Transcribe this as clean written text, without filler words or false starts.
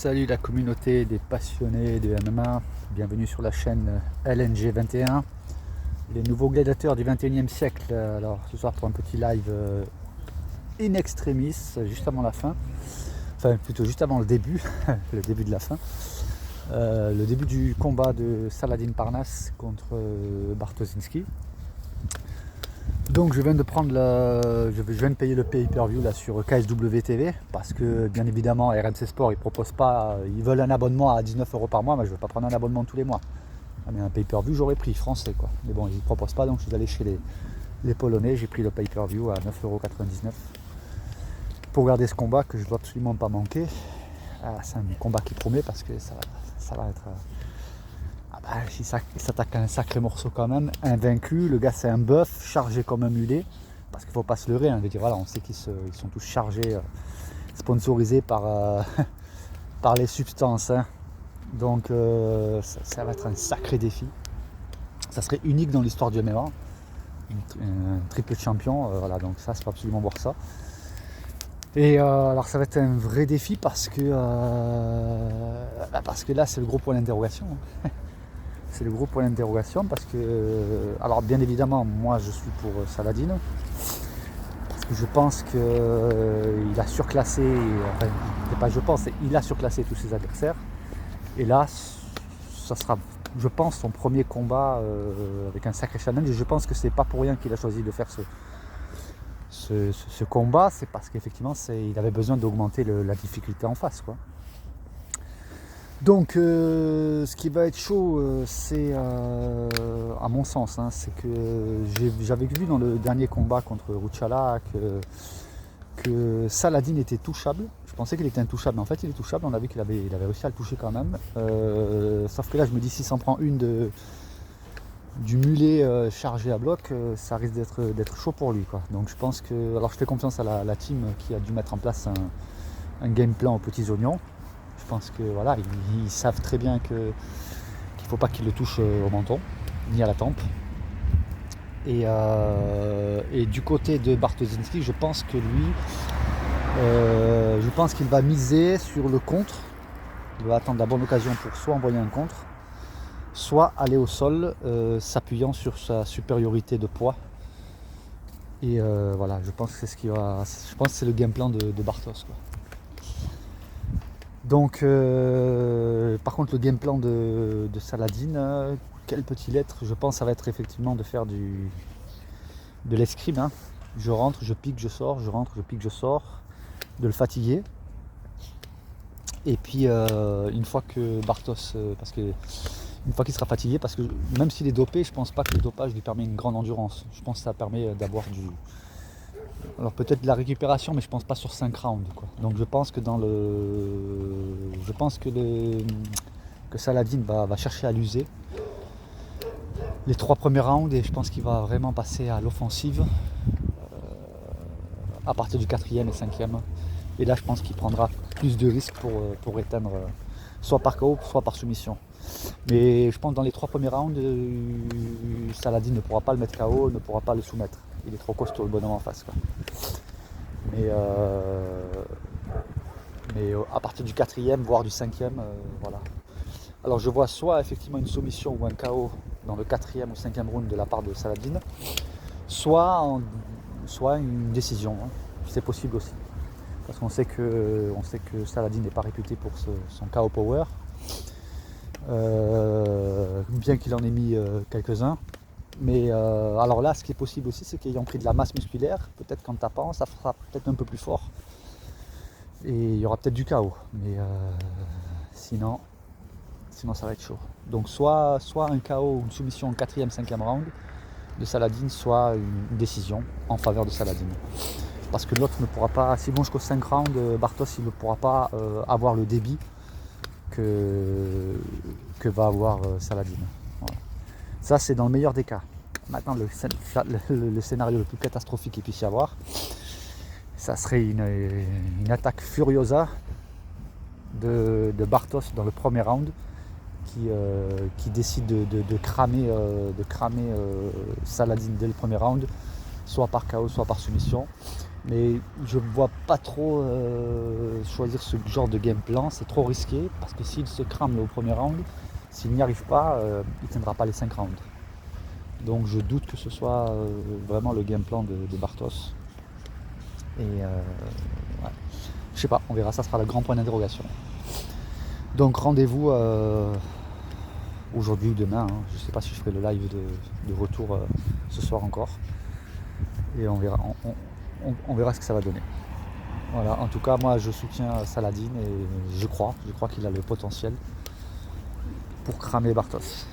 Salut la communauté des passionnés de MMA, bienvenue sur la chaîne LNG21, les nouveaux gladiateurs du 21e siècle. Alors ce soir pour un petit live in extremis, juste avant la fin, enfin plutôt juste avant le début, le début de la fin, le début du combat de Saladin Parnasse contre Bartoszynski. Donc je viens de prendre je viens de payer le pay-per-view là sur KSW TV parce que bien évidemment RMC Sport ils proposent pas, ils veulent un abonnement à 19 € par mois, mais je ne veux pas prendre un abonnement tous les mois. Mais un pay-per-view j'aurais pris français quoi. Mais bon ils ne proposent pas, donc je suis allé chez les Polonais, j'ai pris le pay-per-view à 9,99 € pour regarder ce combat que je ne dois absolument pas manquer. C'est un combat qui promet parce que ça va être... il s'attaque à un sacré morceau quand même, invaincu, le gars c'est un bœuf, chargé comme un mulet, parce qu'il ne faut pas se leurrer, dire, voilà, on sait qu'ils sont tous chargés, sponsorisés par, par les substances, hein. Donc ça va être un sacré défi, ça serait unique dans l'histoire du MMA, un triple champion, voilà, donc ça, il faut absolument voir ça. Et alors ça va être un vrai défi parce que là c'est le gros point d'interrogation. C'est le gros point d'interrogation parce que, alors bien évidemment, moi je suis pour Saladin, parce que je pense qu'il a surclassé, enfin, c'est pas je pense, il a surclassé tous ses adversaires. Et là, ça sera, je pense, son premier combat avec un sacré challenge. Et je pense que c'est pas pour rien qu'il a choisi de faire ce combat, c'est parce qu'effectivement, il avait besoin d'augmenter la difficulté en face, quoi. Donc ce qui va être chaud, c'est à mon sens, hein, c'est que j'avais vu dans le dernier combat contre Ruchala que Saladin était touchable. Je pensais qu'il était intouchable, mais en fait il est touchable, on a vu qu'il avait réussi à le toucher quand même. Sauf que là je me dis s'il s'en prend une du mulet chargé à bloc, ça risque d'être chaud pour lui, quoi. Donc je pense que, alors je fais confiance à la team qui a dû mettre en place un game plan aux petits oignons. Je pense que voilà, ils savent très bien qu'il ne faut pas qu'il le touche au menton, ni à la tempe. Et du côté de Bartoszynski, je pense que lui, je pense qu'il va miser sur le contre. Il va attendre la bonne occasion pour soit envoyer un contre, soit aller au sol, s'appuyant sur sa supériorité de poids. Et voilà, je pense que c'est je pense que c'est le game plan de Bartos, quoi. Donc, par contre, le game plan de Saladin, quelle petite lettre, je pense que ça va être effectivement de faire de l'escrime, hein. Je rentre, je pique, je sors, je rentre, je pique, je sors, de le fatiguer. Et puis, une fois que Bartos, une fois qu'il sera fatigué, parce que même s'il est dopé, je pense pas que le dopage lui permet une grande endurance. Je pense que ça permet d'avoir alors peut-être de la récupération, mais je pense pas sur 5 rounds, quoi. Donc je pense que que Saladin va chercher à l'user les 3 premiers rounds, et je pense qu'il va vraiment passer à l'offensive à partir du 4e et 5e. Et là je pense qu'il prendra plus de risques pour éteindre soit par KO, soit par soumission. Mais je pense que dans les 3 premiers rounds, Saladin ne pourra pas le mettre KO, ne pourra pas le soumettre. Il est trop costaud, le bonhomme en face, quoi. Mais à partir du 4e, voire du 5e, voilà. Alors je vois soit effectivement une soumission ou un KO dans le 4e ou 5e round de la part de Saladin, soit une décision, hein. C'est possible aussi. Parce qu'on sait que Saladin n'est pas réputé pour son KO power. Bien qu'il en ait mis quelques-uns. Mais alors là, ce qui est possible aussi, c'est qu'ayant pris de la masse musculaire, peut-être qu'en tapant, ça fera peut-être un peu plus fort. Et il y aura peut-être du KO. Mais sinon, ça va être chaud. Donc soit un KO ou une soumission en 4e, 5e round de Saladin, soit une décision en faveur de Saladin. Parce que l'autre ne pourra pas, si bon jusqu'au 5 rounds, Bartos il ne pourra pas avoir le débit que va avoir Saladin. Voilà. Ça c'est dans le meilleur des cas. Maintenant le scénario le plus catastrophique qu'il puisse y avoir, ça serait une attaque furiosa de Bartos dans le premier round qui décide de cramer Saladin dès le premier round, soit par KO, soit par soumission. Mais je ne vois pas trop choisir ce genre de game plan, c'est trop risqué parce que s'il se crame au premier round, s'il n'y arrive pas, il ne tiendra pas les 5 rounds. Donc je doute que ce soit vraiment le game plan de Bartos. Et ouais. Je sais pas, on verra, ça sera le grand point d'interrogation. Donc rendez-vous aujourd'hui ou demain, hein. Je sais pas si je ferai le live de retour ce soir encore. Et on verra, on verra ce que ça va donner. Voilà, en tout cas moi je soutiens Saladin et je crois qu'il a le potentiel pour cramer Bartos.